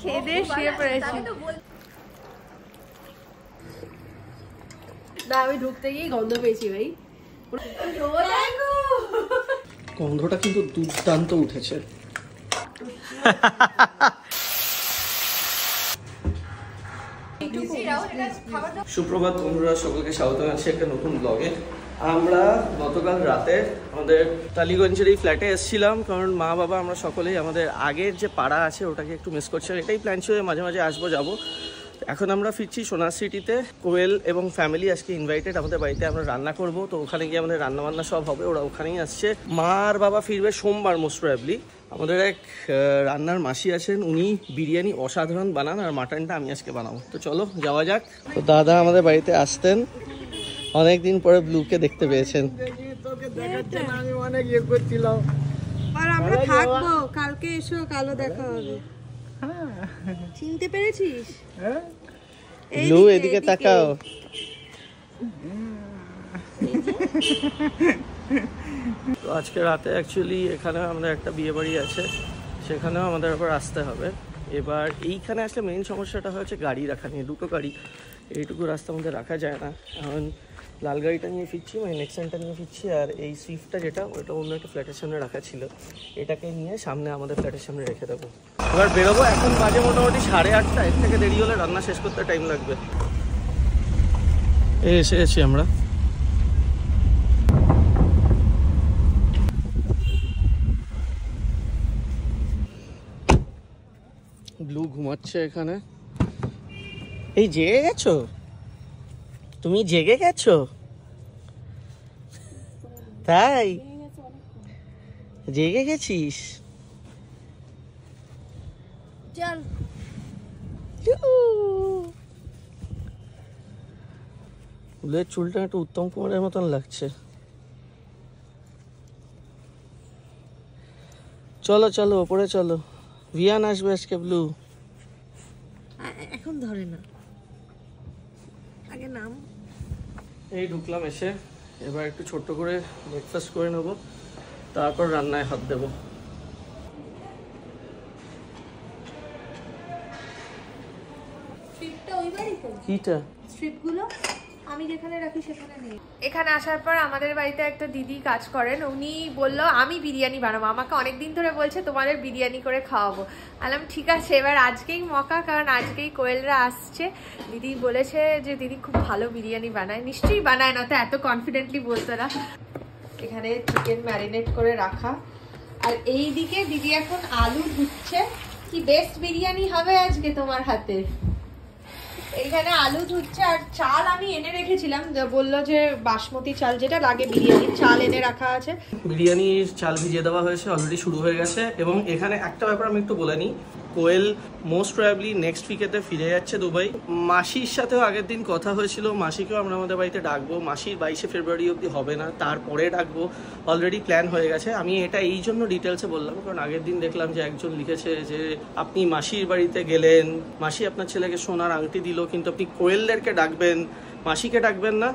খেয়ে দিয়ে শুয়ে পড়েছি। না আমি ঢুকতে গিয়ে গন্ধ পেয়েছি ভাই, গন্ধটা কিন্তু দুর্দান্ত উঠেছে। সুপ্রভাত বন্ধুরা, সকলকে স্বাগত জানাচ্ছি একটা নতুন ব্লগে। আমরা গতকাল রাতে আমাদের টালিগঞ্জের এই ফ্ল্যাটে এসেছিলাম, কারণ মা বাবা আমরা সকলেই আমাদের আগের যে পাড়া আছে ওটাকে একটু মিস করছিলাম। এটাই প্ল্যান ছিল মাঝে মাঝে আসবো যাবো। এখন আমরা ফিরছি সোনার সিটিতে। কোয়েল এবং ফ্যামিলি আজকে ইনভাইটেড আমাদের বাড়িতে, আমরা রান্না করব, তো ওখানে গিয়ে আমাদের রান্না বান্না সব হবে, ওরা ওখানেই আসছে। মা আর বাবা ফিরবে সোমবার মোস্ট প্রবাবলি। আমাদের এক রান্নার মাসি আছেন, উনি বিরিয়ানি অসাধারণ বানান, আর মাটনটা আমি আজকে বানাবো। তো চলো যাওয়া যাক। তো দাদা আমাদের বাড়িতে আসতেন, অনেকদিন পরে ব্লুকে দেখতে পেয়েছেন। আমি অনেক ইয়ে করছিলাম, আর আমরা থাকবো, কালকে এসো, কালো দেখা হবে। চিনতে পেরেছিস? ব্লু এদিকে তাকাও। তো আজকে রাতে অ্যাকচুয়ালি এখানে আমাদের একটা বিয়ে বাড়ি আছে, সেখানেও আমাদের আবার আসতে হবে। এবার এইখানে আসলে মেইন সমস্যাটা হচ্ছে গাড়ি রাখা নিয়ে। দুটো গাড়ি এইটুকু রাস্তার মধ্যে রাখা যায় না। এখন লাল গাড়িটা নিয়ে ফিরছি, মানে নেক্সনটা নিয়ে ফিরছি, আর এই সুইফটটা যেটা ওটা অন্য একটা ফ্ল্যাটের সামনে রাখা ছিল, এটাকে নিয়ে সামনে আমাদের ফ্ল্যাটের সামনে রেখে দেবো। এবার বেরোবো। এখন বাজে মোটামুটি 8:30। এর থেকে দেরি হলে রান্না শেষ করতে টাইম লাগবে। এসে গেছি আমরা। ব্লু ঘুমাচ্ছে এখানে। এই জেগে গেছো তুমি? জেগে গেছো তাই? জেগে গেছিস? চল ব্লুয়ের চুলটা একটু উত্তম কুমারের মতন লাগছে। চলো চলো ওপরে চলো, ভিয়ান আসবে আজকে। ব্লু এখন ধরে না, আগে নাম। এই ঢুকলাম এসে, এবার একটু ছোট্ট করে ব্রেকফাস্ট করে নেবো, তারপর রান্নায় হাত দেবো। কিটা স্ট্রিপগুলো আমি যেখানে রাখি সেখানে নেই। এখানে আসার পর আমাদের বাড়িতে একটা দিদি কাজ করেন, উনি বললো আমি বিরিয়ানি বানাবো। আমাকে অনেকদিন ধরে বলছে তোমাদের বিরিয়ানি করে খাওয়াবো। আলাম ঠিক আছে, এবার আজকেই মকা, কারণ আজকেই কোয়েলরা আসছে। দিদি বলেছে যে দিদি খুব ভালো বিরিয়ানি বানায়, নিশ্চয়ই বানায়, না তো এত কনফিডেন্টলি বলতো না। এখানে চিকেন ম্যারিনেট করে রাখা, আর এই দিকে দিদি এখন আলু ধুচ্ছে। কি বেস্ট বিরিয়ানি হবে আজকে তোমার হাতে। এইখানে আলু ধুচ্ছে, আর চাল আমি এনে রেখেছিলাম, বললো যে বাসমতি চাল যেটা লাগে বিরিয়ানির চাল এনে রাখা আছে। বিরিয়ানির চাল ভিজিয়ে দেওয়া হয়েছে, অলরেডি শুরু হয়ে গেছে। এবং এখানে একটা ব্যাপার আমি একটু বলে নিই, কোয়েল মোস্ট প্রবাবলি নেক্সট উইকেতে ফিরে যাচ্ছে দুবাই। মাসির সাথেও আগের দিন কথা হয়েছিল, মাসিকেও আমরা আমাদের বাড়িতে ডাকবো। মাসির 22শে ফেব্রুয়ারি অবধি হবে না, তারপরে ডাকবো, অলরেডি প্ল্যান হয়ে গেছে। আমি এটা এই জন্য ডিটেলসে বললাম, কারণ আগের দিন দেখলাম যে একজন লিখেছে যে আপনি মাসির বাড়িতে গেলেন, মাসি আপনার ছেলেকে সোনার আংটি দিল, কিন্তু আপনি কোয়েলদেরকে ডাকবেন, মাসিকে ডাকবেন না।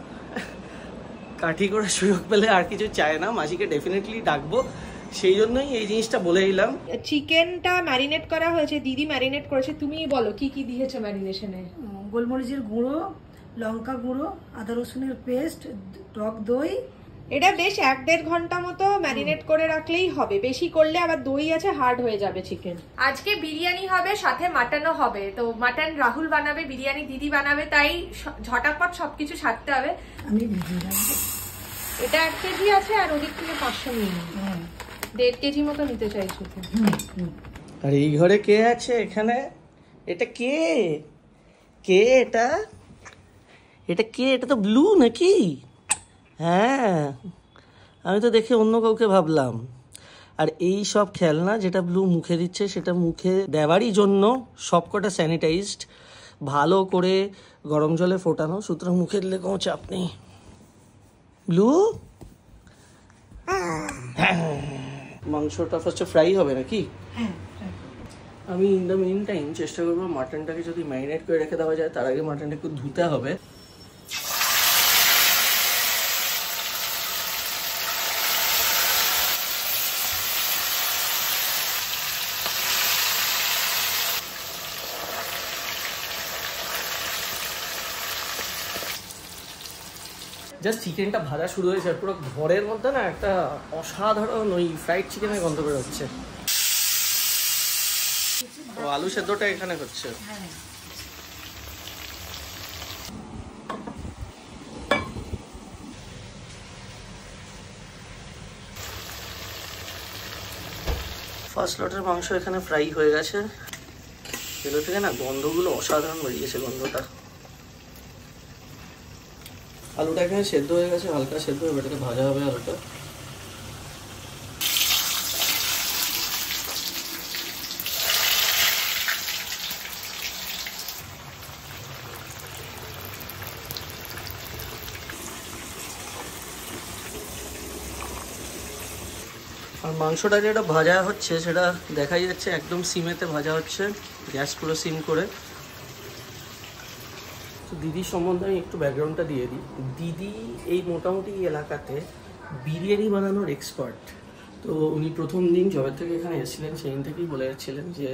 কাঠি করার সুযোগ পেলে আর কিছু চায় না, মাসিকে ডেফিনেটলি ডাকবো, সেই জন্যই এই জিনিসটা বলে দিলাম। চিকেনটা ম্যারিনেট করা হয়েছে, দিদি ম্যারিনেট করেছে। তুমি বলো কি কি দিয়েছো ম্যারিনেশনে? গোলমরিচের গুঁড়ো, লঙ্কা গুঁড়ো, আদা রসুনের পেস্ট, টক দই। এটা বেশ 1-1.5 ঘন্টা মতো ম্যারিনেট করে রাখলেই হবে, বেশি করলে আবার দই আছে হার্ড হয়ে যাবে চিকেন। আজকে বিরিয়ানি হবে, সাথে মাটনও হবে। তো মাটন রাহুল বানাবে, বিরিয়ানি দিদি বানাবে, তাই ঝটাপট সবকিছু সারতে হবে। আমি এটা 1 কেজি আছে, আর ওদিক থেকে 500 নিয়ে 1.5 কেজি মতো নিতে চাইছি। আর এই ঘরে কে আছে এখানে? এটা কে? কে এটা? এটা কে? এটা তো ব্লু নাকি? হ্যাঁ, আমি তো দেখে অন্য কাউকে ভাবলাম। আর এই সব খেলনা যেটা ব্লু মুখে দিচ্ছে, সেটা মুখে দেওয়ারই জন্য সবকটা স্যানিটাইজড, ভালো করে গরম জলে ফোটানো, সুতরাং মুখে দিলে কোনো চাপ নেই। ব্লু মাংসটা ফার্স্টে ফ্রাই হবে নাকি? আমি ইন দ্য মিন টাইম চেষ্টা করবো মাটনটাকে যদি ম্যারিনেট করে রেখে দেওয়া যায়, তার আগে মাটনটা একটু ধুতে হবে। জাস্ট চিকেনটা ভাজা শুরু হয়েছে, পুরো ঘরের মধ্যে না একটা অসাধারণ ওই ফ্রাইড চিকেনের গন্ধ বেরোচ্ছে। ও আলু সেদ্ধটা এখানে হচ্ছে। ফার্স্ট লটের মাংস এখানে ফ্রাই হয়ে গেছে, এগুলো থেকে না গন্ধগুলো অসাধারণ বেরিয়েছে গন্ধটা। আলুটা এখানে সেদ্ধ হয়ে গেছে, হালকা সেদ্ধ হয়ে এটাকে ভাজা হবে আলুটা। আর মাংসটা যেটা ভাজা হচ্ছে সেটা দেখাই যাচ্ছে একদম সিমেতে ভাজা হচ্ছে, গ্যাস পুরো সিম করে। তো দিদির সম্বন্ধে আমি একটু ব্যাকগ্রাউন্ডটা দিয়ে দিই। দিদি এই মোটামুটি এলাকাতে বিরিয়ানি বানানোর এক্সপার্ট। তো উনি প্রথম দিন জবের থেকে এখানে এসেছিলেন, সেই দিন থেকেই বলে যাচ্ছিলেন যে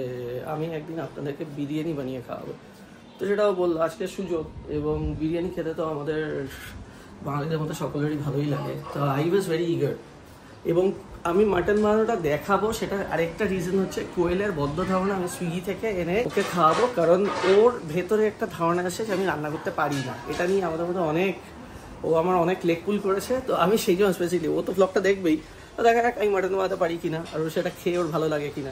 আমি একদিন আপনাদেরকে বিরিয়ানি বানিয়ে খাওয়াবো। তো সেটাও বললো আজকের সুযোগ, এবং বিরিয়ানি খেতে তো আমাদের বাঙালিদের মতো সকলেরই ভালোই লাগে। তো আই ওয়াজ ভেরি ইগার। এবং আমি মাটন বানানোটা দেখাবো, সেটা আরেকটা রিজন হচ্ছে কোয়েলের বদ্ধ ধারণা আমি সুইগি থেকে এনে ওকে খাওয়াবো, কারণ ওর ভেতরে একটা ধারণা আছে যে আমি রান্না করতে পারি না। এটা নিয়ে আমাদের মধ্যে ও আমার অনেক লেকপুল করেছে। তো আমি সেই জন্য স্পেশালি, ও তো ব্লগটা দেখবেই, তো দেখা যাক আমি মাটন বানাতে পারি কিনা, আর ও সেটা খেয়ে ওর ভালো লাগে কিনা।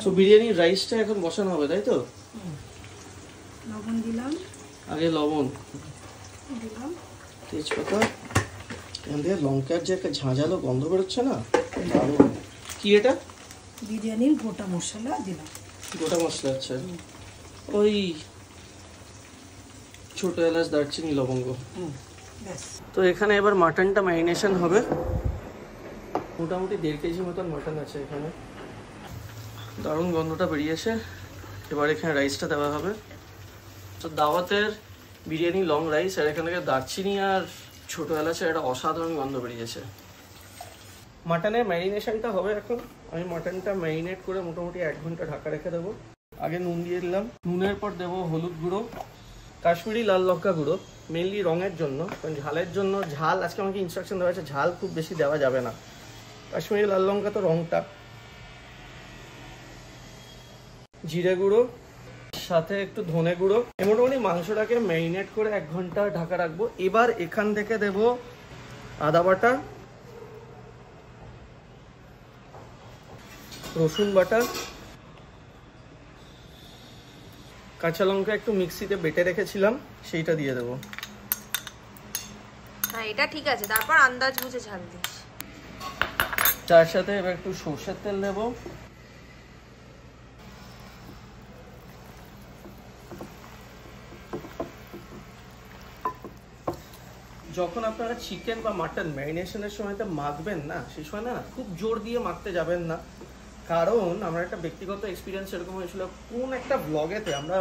তো বিরিয়ানির রাইসটা এখন বসানো হবে, তাই তো? লবণ দিলাম, আগে লবণ দিলাম তেজপাতা, এখান থেকে লঙ্কার যে একটা ঝাঁঝালো গন্ধ বেরোচ্ছে না, দারুণ। কি এটা? বিরিয়ানির গোটা মশলা দিলাম। গোটা মশলা? আচ্ছা, ওই ছোট এলাচ, দারচিনি, লবঙ্গ। তো এখানে এবার মাটনটা ম্যারিনেশন হবে। মোটামুটি 1.5 কেজি মতন মাটন আছে এখানে। দারুণ গন্ধটা বেরিয়েছে। এবার এখানে রাইসটা দেওয়া হবে। তো দাওয়াতের বিরিয়ানি লং রাইস, আর এখান থেকে দারচিনি আর ছোট এলাচের একটা অসাধারণ গন্ধ বেরিয়েছে। মাটনের ম্যারিনেশনটা হবে এখন। আমি মাটনটা ম্যারিনেট করে মোটামুটি 1 ঘন্টা ঢাকা রেখে দেবো। আগে নুন দিয়ে দিলাম, নুনের পর দেবো হলুদ গুঁড়ো, কাশ্মীরি লাল লঙ্কা গুঁড়ো, মেনলি রঙের জন্য, কারণ ঝালের জন্য ঝাল আজকে আমাকে ইনস্ট্রাকশন দেওয়া হয়েছে ঝাল খুব বেশি দেওয়া যাবে না। কাশ্মীরি লাল লঙ্কা তো রঙটা, জিরে গুঁড়ো, সাথে একটু ধনে গুঁড়ো। মোটামুটি মাংসটাকে ম্যারিনেট করে 1 ঘন্টা ঢাকা রাখবো। এবার এখান থেকে দেব আদা বাটা, রসুন বাটা, কাঁচা লঙ্কা একটু মিক্সিতে বেটে রেখেছিলাম, সেইটা দিয়ে দেবো। হ্যাঁ, এটা ঠিক আছে। তারপর আন্দাজ বুঝে ঝাল দিস। তার সাথে এবার একটু সরষের তেল দেবো, যখন আপনারা চিকেন বা মাটন ম্যারিনেশনের সময়টা মাখবেন না, সেই সময় না খুব জোর দিয়ে মাখতে যাবেন না। কারণ আমার একটা ব্যক্তিগত এক্সপিরিয়েন্স এরকম হয়েছিল, কোন একটা ব্লগেতে আমরা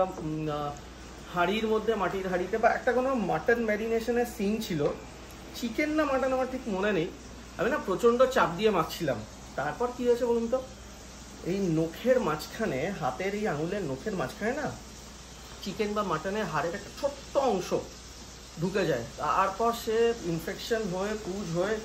হাঁড়ির মধ্যে, মাটির হাঁড়িতে, বা একটা কোনো মাটন ম্যারিনেশনের সিন ছিল, চিকেন না মাটন আমার ঠিক মনে নেই, আমি না প্রচণ্ড চাপ দিয়ে মাখছিলাম। তারপর কি হয়েছে বলুন তো, এই নখের মাঝখানে, হাতের এই আঙুলের নখের মাঝখানে না চিকেন বা মাটনের হাড়ের একটা ছোট্ট অংশ ঢুকে যায়। তারপর সে ইনফেকশন হয়ে, পুজ হয়ে,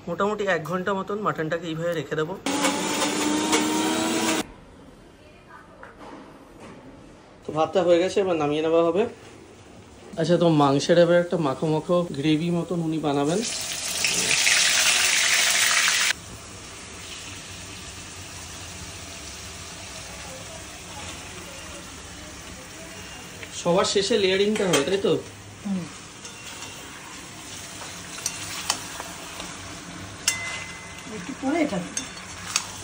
মোটামুটি 1 ঘন্টা মতন মাটনটাকে এইভাবে রেখে দেবো। তো ভাতটা হয়ে গেছে, এবার নামিয়ে নেওয়া হবে। আচ্ছা, তো মাংসের এবার একটা মাখো মাখো গ্রেভি মতন উনি বানাবেন। সবার শেষে লেয়ারিংটা হয়, তাই তো? একটু পরে এটা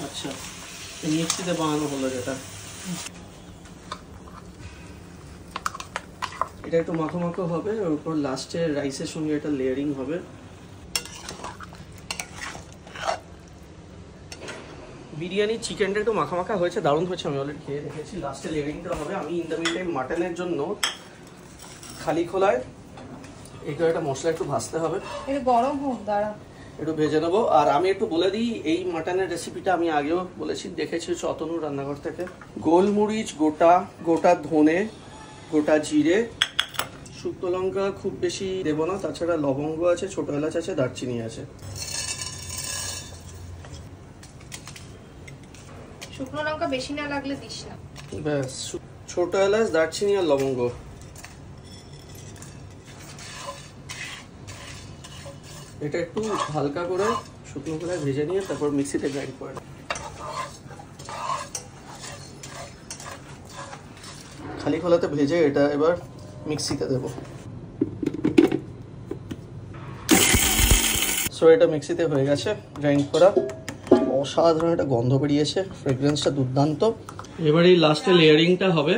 আচ্ছা, মিক্সিতে বানানো হলো যেটা, এটা একটু মাখো মাখো হবে, ওর উপর লাস্টে রাইসের সঙ্গে এটা লেয়ারিং হবে। বিরিয়ানি চিকেনটা একটু মাখা মাখা হয়েছে, দারুণ হয়েছে, আমি অলরেডি খেয়ে দেখেছি। লাস্টে লেয়ারিংটা হবে। আমি ইন দ্য মিন টাইম মাটনের জন্য খালি খোলায় এই একটা মশলা একটু ভাজতে হবে, একটু গরম হোক, দাঁড়া একটু ভেজে নেবো। আর আমি একটু বলে দিই, এই মাটনের রেসিপিটা আমি আগেও বলেছি, দেখেছি অতনুর রান্নাঘর থেকে। গোলমরিচ গোটা, গোটা ধনে, গোটা জিরে, শুকনো লঙ্কা খুব বেশি দেবো না, তাছাড়া লবঙ্গ আছে, ছোট এলাচ আছে, দারচিনি আছে। শুকনো লঙ্কা বেশি না লাগলে দিস না, ব্যাস। ছোট এলাচ, দারচিনি আর লবঙ্গ। এটা একটু হালকা করে শুকনো করে ভেজে নিয়ে তারপর মিক্সিতে গ্রাইন্ড করে খালি খোলাতে ভেজে এটা এবার মিক্সিতে দেবো। সো এটা মিক্সিতে হয়ে গেছে গ্রাইন্ড করা। অসাধারণ একটা গন্ধ বেরিয়েছে, ফ্রেগ্রেন্সটা দুর্দান্ত। এবার এই লাস্টে লেয়ারিংটা হবে।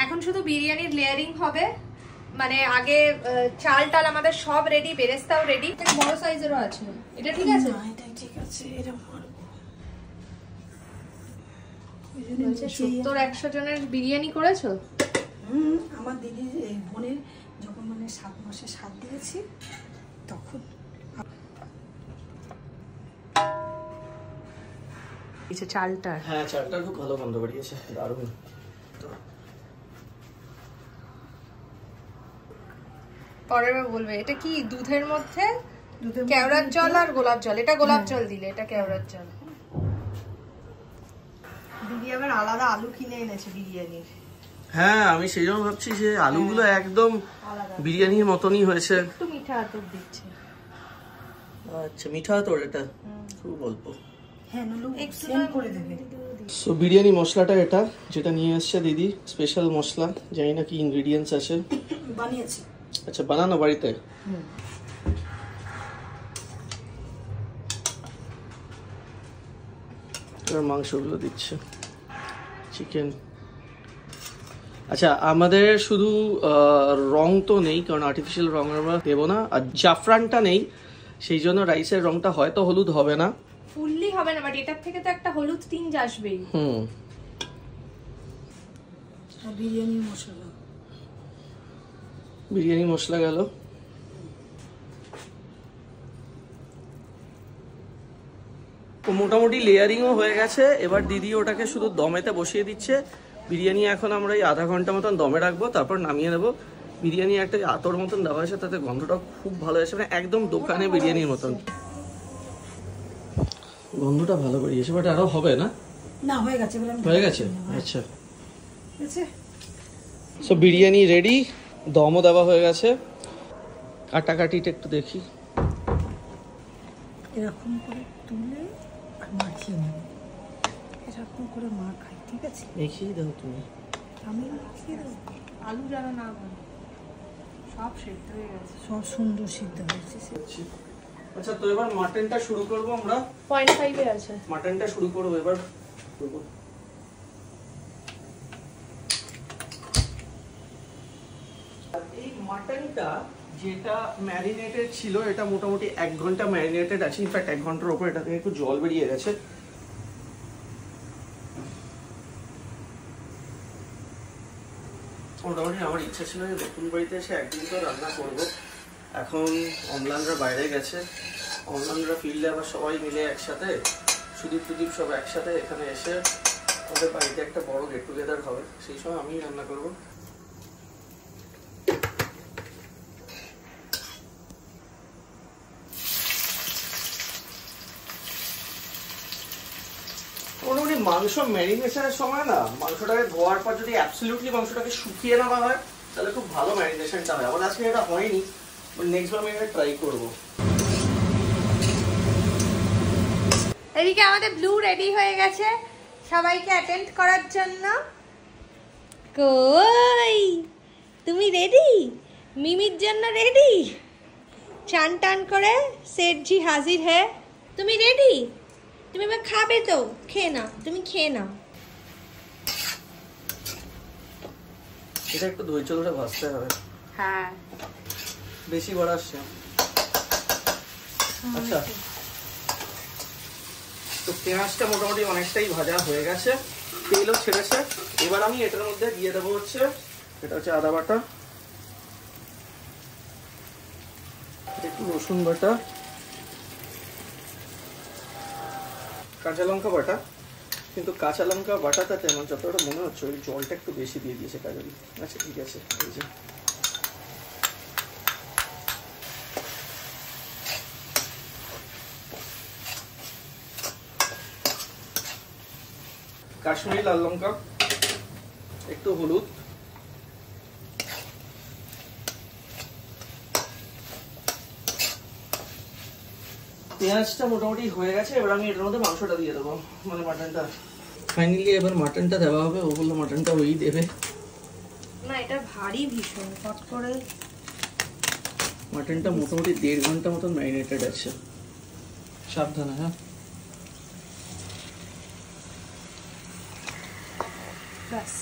এখন শুধু বিরিয়ানির লেয়ারিং হবে, মানে আগে চাল টাল আমাদের সব রেডি, বেরেস্তাও রেডি, বড় সাইজেরও আছে। এটা ঠিক আছে? ঠিক আছে। এটা 70-100 জনের বিরিয়ানি করেছো? আমার দিদি বোনের যখন মানে 7 মাসে 7 দিয়েছি তখন। চালটা, হ্যাঁ চালটা খুব ভালো গন্ধ বেরিয়েছে, দারুণ। পরের বার বলবে এটা কি দুধের মধ্যে কেওড়ার জল আর গোলাপ জল। এটা গোলাপ জল দিলে, এটা কেওড়ার জল। দিদি আবার আলাদা আলু কিনে এনেছে বিরিয়ানির। হ্যাঁ আমি সেই জন্য ভাবছি যে আলুগুলো একদম বিরিয়ানির মতনই হয়েছে। একটু মিঠা আতর দিচ্ছে। আচ্ছা মিঠা আতর, এটা খুব অল্প। হ্যাঁ নুলু সেম করে দেবে। সো বিরিয়ানি মশলাটা এটা যেটা নিয়ে এসছে দিদি, স্পেশাল মশলা, জানি না কি ইনগ্রেডিয়েন্টস আছে। বানিয়েছি। আচ্ছা বানানো বাড়িতে? এবার মাংসগুলো দিচ্ছে, চিকেন। আচ্ছা আমাদের শুধু রং তো নেই, কারণ আর্টিফিশিয়াল রং আমরা দেবো না, আর জাফরানটা নেই, সেই জন্য রাইসের রংটা হয়তো হলুদ হবে না, ফুললি হবে না, বাট এটার থেকে তো একটা হলুদ টিঞ্জ আসবেই। বিরিয়ানি মশলা, বিরিয়ানি মশলা গেল। মোটামুটি লেয়ারিংও হয়ে গেছে। এবার দিদি ওটাকে শুধু দমেতে বসিয়ে দিচ্ছে। বিরিয়ানি এখন আমরা এই আধা ঘন্টা মতন দমে রাখবো, তারপর নামিয়ে নেবো। বিরিয়ানি একটা আতর মতন দেওয়া হয়েছে, তাতে গন্ধটা খুব ভালো হয়েছে, মানে একদম দোকানে বিরিয়ানির মতন গন্ধটা ভালো বেরিয়েছে। বাট আরো হবে না? না হয়ে গেছে, হয়ে গেছে। আচ্ছা সো বিরিয়ানি রেডি, দমও দেওয়া হয়ে গেছে। কাটাকাটিটা একটু দেখি। এরকম করে তুলে আর মাখিয়ে নেবে, এরকম করে মাখাই, ঠিক আছে? দেখিয়ে দাও তুমি। আমি মাখিয়ে দেবো। আলু যেন না বলে, সব সেদ্ধ হয়ে গেছে, সব সুন্দর সিদ্ধ হয়েছে। আচ্ছা তো এবার মাটনটা শুরু করব আমরা। 0.5 আছে, মাটনটা শুরু করব এবার। এই মাটনটা যেটা ম্যারিনেটেড ছিল, এটা মোটামুটি 1 ঘন্টা ম্যারিনেটেড আছে। ইনফ্যাক্ট 1 ঘন্টার উপর এটা থেকে একটু জল বেরিয়ে গেছে। মোটামুটি আমার ইচ্ছা ছিল যে নতুন বাড়িতে এসে একদিন তো রান্না করব। এখন অম্লানরা বাইরে গেছে, অম্লানরা ফিরলে আবার সবাই মিলে একসাথে, সুদীপ সব একসাথে এখানে এসে আমাদের বাড়িতে একটা বড় গেট টুগেদার হবে, সেই সময় আমি রান্না করব। মোটামুটি মাংস ম্যারিনেশনের সময় না, মাংসটাকে ধোয়ার পর যদি অ্যাবসলিউটলি মাংসটাকে শুকিয়ে নেওয়া হয় তাহলে খুব ভালো ম্যারিনেশনটা হয়। আমার আজকে এটা হয়নি, নেক্সট বার আমি এটা ট্রাই করবো। এদিকে আমাদের ব্লু রেডি হয়ে গেছে সবাইকে অ্যাটেন্ড করার জন্য। কই তুমি রেডি? মিমির জন্য রেডি? চান টান করে সেটজি হাজির হ্যাঁ। তুমি রেডি? তুমি এবার খাবে তো? খেয়ে নাও, তুমি খেয়ে নাও। এটা একটু ধৈর্য ধরে ভাজতে হবে। হ্যাঁ বেশি বড় আসছে। আচ্ছা, তো পেঁয়াজটা মোটামুটি অনেকটাই ভাজা হয়ে গেছে, তেলও ছেড়েছে। এবার আমি এটার মধ্যে দিয়ে দেবো এটা হচ্ছে আদা বাটা, একটু রসুন বাটা, কাঁচা লঙ্কা বাটা। কিন্তু কাঁচা লঙ্কা বাটাটাতে আমার যতটা মনে হচ্ছে ওই জলটা একটু বেশি দিয়ে দিয়েছে কাজলি। আচ্ছা ঠিক আছে, এই যে কাশ্মীরি লাল লঙ্কা, একটু হলুদ, পেঁয়াজটা মোটামুটি হয়ে গেছে। এবার আমি এটার মধ্যে মাংসটা দিয়ে দেবো, মানে মাটনটা। ফাইনালি এবার মাটনটা দেওয়া হবে। ও বললো মাটনটা ওই দেবে না, এটা ভারী ভীষণ কট করে। মাটনটা মোটামুটি 1.5 ঘন্টা মতন ম্যারিনেটেড আছে। সাবধানে, হ্যাঁ। ব্যাস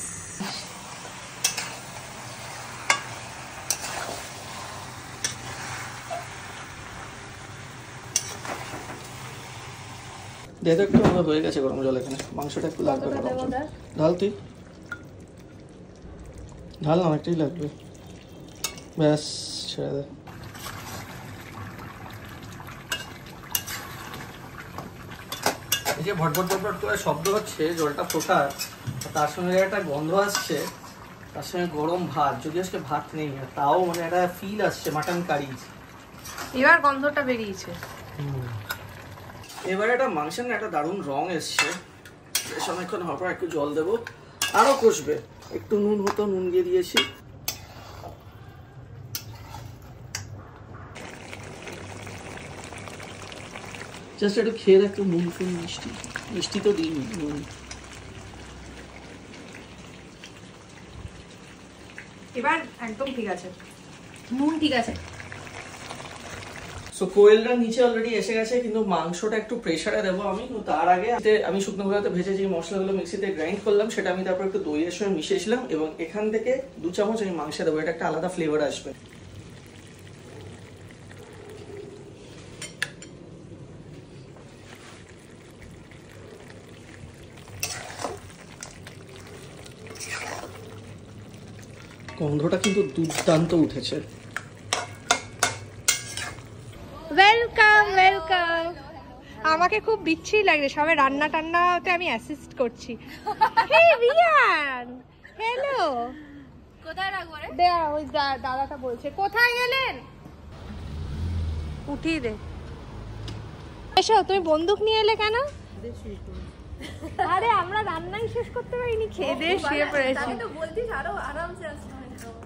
দেখো একটু আমার হয়ে গেছে গরম জল। এখানে মাংসটা একটু লাগবে গরম জল। ঢাল তুই, ঢাল না, অনেকটাই লাগবে। ব্যাস ছেড়ে দে। এই যে ভটভট ভটভট করে শব্দ হচ্ছে, জলটা ফোটার, তার সঙ্গে একটা গন্ধ আসছে, তার সঙ্গে গরম ভাত। যদি আজকে ভাত নেই, তাও মানে একটা ফিল আসছে মাটন কারি। এবার গন্ধটা বেরিয়েছে। এবারে একটা মাংসের না একটা দারুণ রং এসছে। বেশ অনেকক্ষণ হওয়ার পর একটু জল দেবো, আরো কষবে। একটু নুন হতো, নুন দিয়ে দিয়েছি। জাস্ট একটু খেয়ে একটু নুন ফুন মিষ্টি, মিষ্টি তো দিইনি, নুন। এবার একদম ঠিক আছে, নুন ঠিক আছে। সো কোয়েলটা নিচে অলরেডি এসে গেছে, কিন্তু মাংসটা একটু প্রেসারে দেবো আমি। তার আগে আমি শুকনো খোলাতে ভেজে যে মশলাগুলো মিক্সিতে গ্রাইন্ড করলাম, সেটা আমি তারপর একটু দইয়ের সঙ্গে মিশিয়েছিলাম, এবং এখান থেকে 2 চামচ আমি মাংসে দেবো। এটা একটা আলাদা ফ্লেভার আসবে। গন্ধটা কিন্তু দুর্দান্ত উঠেছে। Welcome welcome. আমাকে খুব বিচ্ছিরি লাগছে, সবাই রান্না টান্নাতে আমি অ্যাসিস্ট করছি। হে রিয়ান, হ্যালো। কোথায় রাখবো রে? দে, ওই দাদাটা বলছে কোথায় গেলেন, উঠিয়ে দে। এসো, তুমি বন্দুক নিয়ে এলে কেন? আরে আমরা রান্নাই শেষ করতে পারিনি, খেয়ে দিয়ে শুয়ে পড়েছি।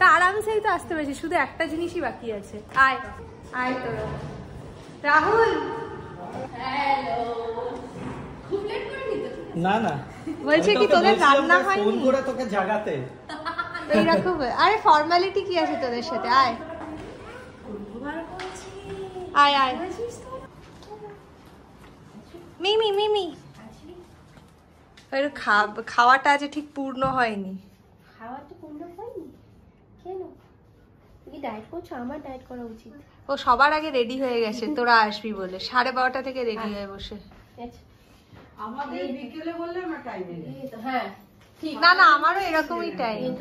তা আরামসেই তো আসতে পেরেছি, শুধু একটা জিনিসই বাকি আছে। আয় আয় তোরা। রাহুল, না না, বলছে কি তোদের রান্না হয়নি? ফোন করে তোকে জাগাতে এইরকম। আরে ফর্মালিটি কি আছে তোদের সাথে? আয় আয় আয়। মিমি মিমি, খাওয়াটা আজ ঠিক পূর্ণ হয়নি। খাওয়াটা পূর্ণ হয়নি কেন? তুমি ডায়েট করছো? আমার ডায়েট করা উচিত। ও সবার আগে রেডি হয়ে গেছে তোরা আসবি বলে, 12:30 থেকে রেডি হয়ে বসে। আমাদের বিকেলে বললে আমরা টাইমে নেই। হ্যাঁ ঠিক। না না, আমারও এরকমই টাইম।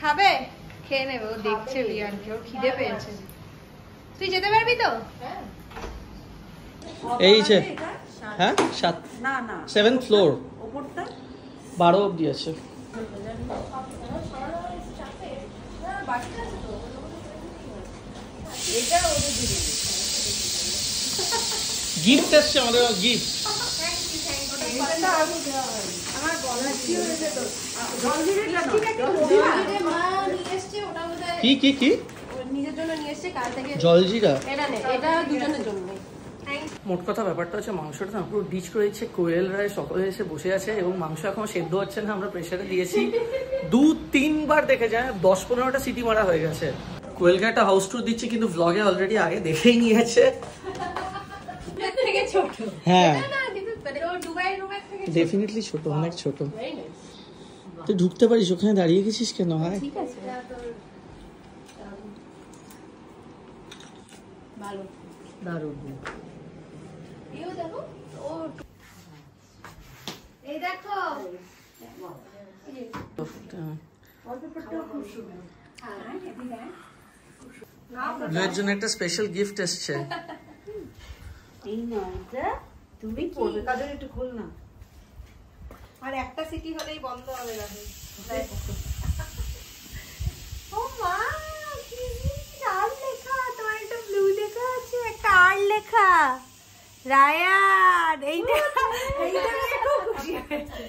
খাবে? খেয়ে নেবে, ও দেখছে রিয়ানকে, ওর খিদে পেয়েছে। তুই যেতে পারবি তো? এই যে, হ্যাঁ 7th ফ্লোর, ওপরটা 12 অবধি আছে। গিফট এসছে আমাদের, গিফট। কি কি কি নিজের জন্য নিয়ে এসেছে কাল থেকে। জলজিরা, এটা নে, এটা দুজনের জন্য। মোট কথা ব্যাপারটা হচ্ছে মাংসটা না পুরো ডিচ করে দিচ্ছে। কোয়েল রায় সকলে এসে বসে আছে, এবং মাংস এখন সেদ্ধ হচ্ছে না। আমরা প্রেসারে দিয়েছি 2-3 বার, দেখে যায় 10-15টা সিটি মারা হয়ে গেছে। কোয়েলকে একটা হাউস ট্যুর দিচ্ছি, কিন্তু ব্লগে অলরেডি আগে দেখেই নিয়েছে। থেকে ছোট। হ্যাঁ না, দুবাই রুমের থেকে ডেফিনেটলি ছোট, অনেক ছোট। তুই ঢুকতে পারিস, ওখানে দাঁড়িয়ে গেছিস কেন? হাই, ঠিক আছে ভালো দারুণ। এও দেখো ও এই দেখো এর জন্য একটা স্পেশাল গিফট এসছে। এই নয় এটা তুমি পড়বে, কাদের একটু খোল না। আর একটা সিটি হলেই বন্ধ হবে না। ও মা, কি আর লেখা? তোমার একটা ব্লু লেখা আছে, একটা আর লেখা রায়ান। এইটা নিয়ে খুব খুশি হয়েছে।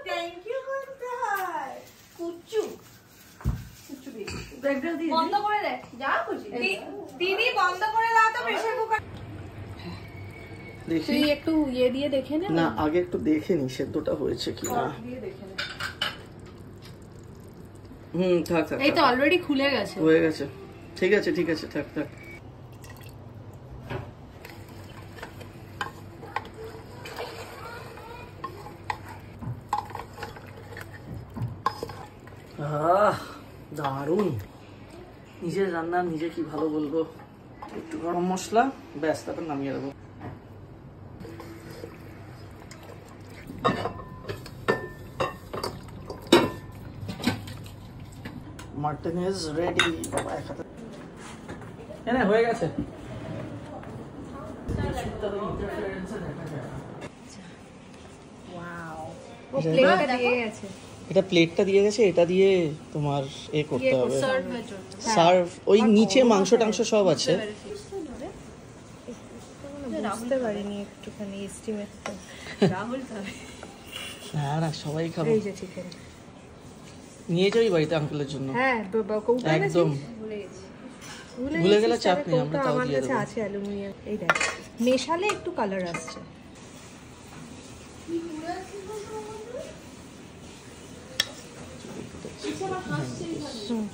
থ্যাংক ইউ বলতে হয়। কুচু বন্ধ করে দেখ, যা খুশি। দিদি বন্ধ করে দাও তো প্রেসার কুকার। দেখি তুই একটু ইয়ে দিয়ে দেখে নে না, আগে একটু দেখে নি সেদ্ধটা হয়েছে কিনা। থাক থাক, এই তো অলরেডি খুলে গেছে। হয়ে গেছে। ঠিক আছে ঠিক আছে, থাক থাক। দারুণ, নিজের রান্না নিজে কি ভালো বলবো। একটু গরম মশলা, ব্যাস, তারপর নামিয়ে দেবো। Mutton is ready. হ্যাঁ হয়ে গেছে। এটা প্লেটটা দিয়ে গেছে, এটা দিয়ে তোমার এ করতে হবে, সার্ভ। ওই নিচে মাংস টাংস সব আছে। বুঝতে পারিনি একটুখানি এস্টিমেট তো। রাহুল খাবে না সবাই খাবে। এই যে চিকেন নিয়ে যাই বাড়িতে আঙ্কেলের জন্য। হ্যাঁ একদম ভুলে গেলে চাপ নেই, আমরা তাও আমার দিয়ে কাছে দেবো। আছে অ্যালুমিনিয়াম। এই দেখ, মেশালে একটু কালার আসছে।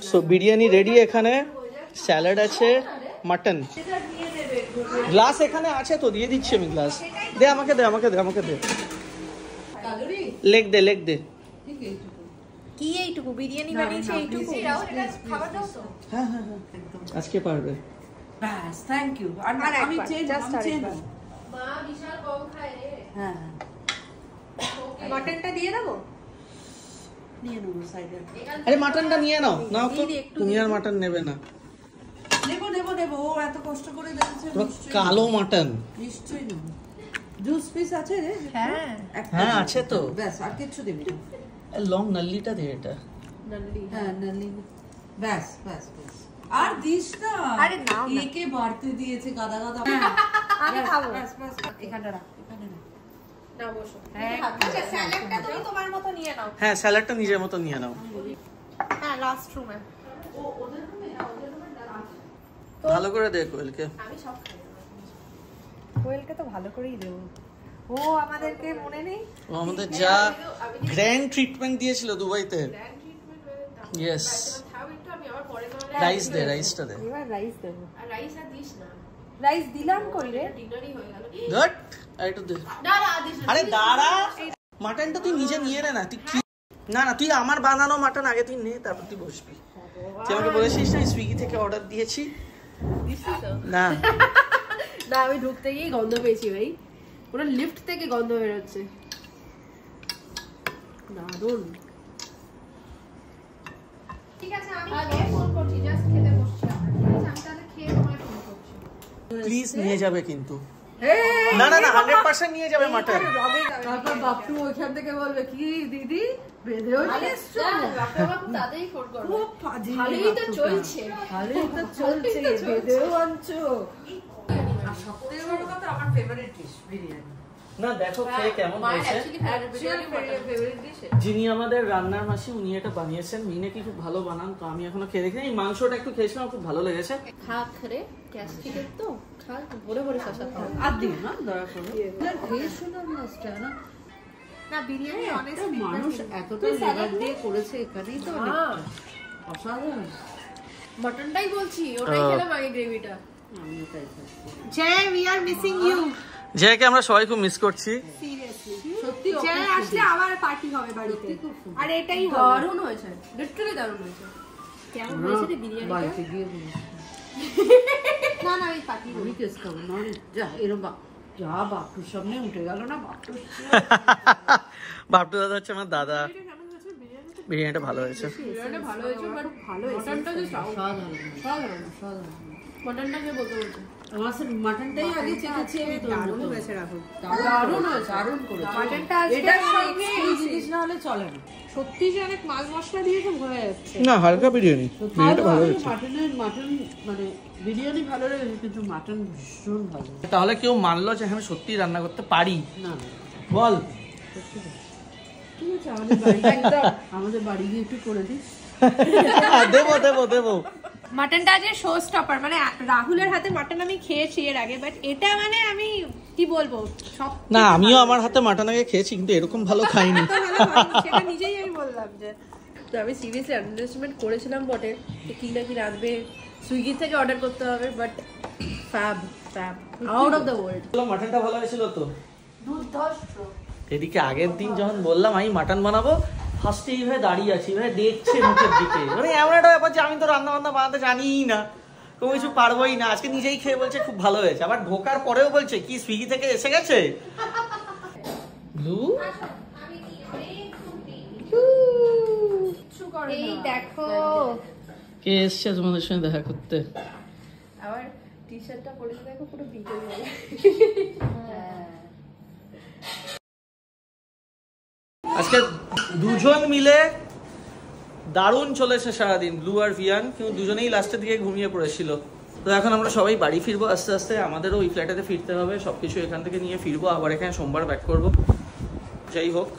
So biryani ready. এখানে স্যালাড আছে, মাটন। গ্লাস এখানে আছে তো, দিয়ে দিচ্ছি আমি গ্লাস। দে আমাকে, দে আমাকে, দে আমাকে, দে। লেগ দে, লেগ দে। কি এইটুকু বিরিয়ানি বানিয়েছে? এইটুকু খাবার দাও তো। হ্যাঁ হ্যাঁ হ্যাঁ, আজকে পারবে। ব্যাস, থ্যাংক ইউ। আর আমি চেঞ্জ, জাস্ট আমি চেঞ্জ। মা বিশাল কম খায় রে। হ্যাঁ মাটনটা দিয়ে দেবো। নিয়ে নেবো সাইডে। আরে মাটনটা নিয়ে নাও, নাও তো। তুমি আর মাটন নেবে না? নেবো নেবো নেবো, ও এত কষ্ট করে দেখছে। কালো মাটন নিশ্চয়ই নেবো। জুস পিস আছে রে? হ্যাঁ হ্যাঁ আছে তো। ব্যাস, আর কিছু দিবি না। লং নাল্লিটা দে এটা। হ্যাঁ নালি, ব্যাস ব্যাস ব্যাস। আর দিস না। আরে নাও না। একে বাড়তে দিয়েছে গাদা গাদা। আমি খাবো। ব্যাস ব্যাস, এখানে রাখ, এখানে রাখ। না বসো। আচ্ছা স্যালাডটা তুমি তোমার মতো নিয়ে নাও। হ্যাঁ স্যালাডটা নিজের মতো নিয়ে নাও। হ্যাঁ লাস্ট রুমে। ভালো করে দে কোয়েলকে। আমি সব খাই। কোয়েলকে তো ভালো করেই দেবো। ও আমাদেরকে মনে নেই? ও আমাদের যা গ্র্যান্ড ট্রিটমেন্ট দিয়েছিল দুবাইতে। ইয়েস। রাইস দে, রাইসটা দে। এবার রাইস দেবো। আর রাইস আর দিস না, রাইস দিলাম কই রে? ডিনারই হয়ে গেল। গুড। আরেকটু দে। দাঁড়া দিস না। আরে দাঁড়া, মাটনটা তুই নিজে নিয়ে নে না। তুই কি, না না, তুই আমার বানানো মাটন আগে তুই নে, তারপর তুই বসবি। তুই আমাকে বলেছিস না সুইগি থেকে অর্ডার দিয়েছি। দিছি তো না না, আমি ঢুকতে গিয়েই গন্ধ পেয়েছি ভাই। পুরো লিফট থেকে গন্ধ বেরোচ্ছে। দারুণ। ঠিক আছে আমি খেয়ে ফোন করছি, জাস্ট খেতে বসছি। ঠিক আছে আমি তাহলে খেয়ে তোমায় ফোন করছি। প্লিজ নিয়ে যাবে কিন্তু। না না না, 100% নিয়ে যাবে মাটন। তারপর বাপটু ওইখান থেকে বলবে কি দিদি বেঁধেও এসছো? বাবা খুব তাড়াতাড়ি ফোন করবে। খুব ফাজিল। ভালোই তো চলছে। ভালোই তো চলছে, বেঁধেও আনছো। আর সবথেকে বড় কথা, আমার ফেভারিট ডিশ বিরিয়ানি। না দেখো খেয়ে কেমন হয়েছে। Favourite dish. যিনি আমাদের রান্নার মাসি, উনি এটা বানিয়েছেন। উনি নাকি খুব ভালো বানান, তো আমি এখনো খেয়ে দেখিনি। এই মাংসটা একটু খেয়েছিলাম, খুব ভালো লেগেছে। খাক রে, গ্যাস্ট্রিকের তো খা, ভরে ভরে শশা খাও। আর দিও না দয়া করে। খেয়ে শোনার মাছটা না, না বিরিয়ানি একটা মানুষ এতটা লেবার দিয়ে করেছে, এখানেই তো অনেকটা। অসাধারণ। মটনটাই বলছি, ওটাই খেলাম আগে গ্রেভিটা। জয়, we are missing you. জয়কে আমরা সবাই খুব মিস করছি। Seriously. সত্যি যারা আসলে আবার পার্টি হবে বাড়িতে আর এটাই হবে দারুণ হয়েছে লিটারালি দারুণ হয়েছে কেমন হয়েছে রে বিরিয়ানি বাড়িতে গিয়ে না না আমি পার্টি আমি কেস খাবো না যা এরকম যা বাপুর সামনে উঠে গেল না বাপুর বাপটু দাদা হচ্ছে আমার দাদা বিরিয়ানিটা ভালো হয়েছে ভালো হয়েছে বাট ভালো মটনটা যে সাধারণ মটনটা কে বলতে বলছে আমার সে মটনটাই আগে চেখেছি আমি তো দারুণ হয়েছে রাহুল দারুণ হয়েছে দারুণ করে মটনটা এটা সঙ্গে এই জিনিস না হলে চলে না সত্যি যে অনেক মাল মশলা দিয়ে তো হয়ে যাচ্ছে না হালকা বিরিয়ানি বিরিয়ানিটা ভালো হয়েছে মাটন মানে বিরিয়ানি ভালো লেগেছে কিন্তু মাটন ভীষণ ভালো তাহলে কেউ মানলো যে আমি সত্যি রান্না করতে পারি না বল ঠিক আছে আমাদের বাড়ি একদম আমাদের বাড়ি গিয়ে একটু করে দিস দেবো দেবো দেবো মাটনটা যে শো স্টপার মানে রাহুলের হাতে মাটন আমি খেয়েছি এর আগে বাট এটা মানে আমি কি বলবো সব না আমিও আমার হাতে মাটন আগে খেয়েছি কিন্তু এরকম ভালো খাইনি সেটা নিজেই আমি বললাম যে তো আমি সিরিয়াসলি আন্ডারস্ট্যান্ড করেছিলাম বটে যে কি না কি রাঁধবে সুইগি থেকে অর্ডার করতে হবে but fab out of the world মাটনটা ভালো হয়েছিল তো এদিকে আগের দিন যখন বললাম আমি মাটন বানাবো ফার্স্টে এইভাবে দাঁড়িয়ে আছি এইভাবে দেখছে মুখের দিকে মানে এমন একটা ব্যাপার যে আমি তো রান্না বান্না বানাতে জানিই না কোনো কিছু পারবোই না আজকে নিজেই খেয়ে বলছে খুব ভালো হয়েছে আবার ঢোকার পরেও বলছে কি সুইগি থেকে এসে গেছে ব্লু এই দেখো কে এসছে তোমাদের সঙ্গে দেখা করতে আবার টি-শার্টটা পরেছে দেখো পুরো ভিজে গেল আজকে দুজন মিলে দারুণ চলেছে সারাদিন ব্লু আর ভিয়ান কিন্তু দুজনেই লাস্টের দিকে ঘুমিয়ে পড়েছিল তো এখন আমরা সবাই বাড়ি ফিরবো আস্তে আস্তে আমাদেরও ওই ফ্ল্যাটেতে ফিরতে হবে সবকিছু এখান থেকে নিয়ে ফিরবো আবার এখানে সোমবার ব্যাক করবো যাই হোক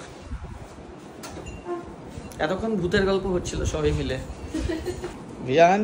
এতক্ষণ ভূতের গল্প হচ্ছিল সবাই মিলে ভিয়ান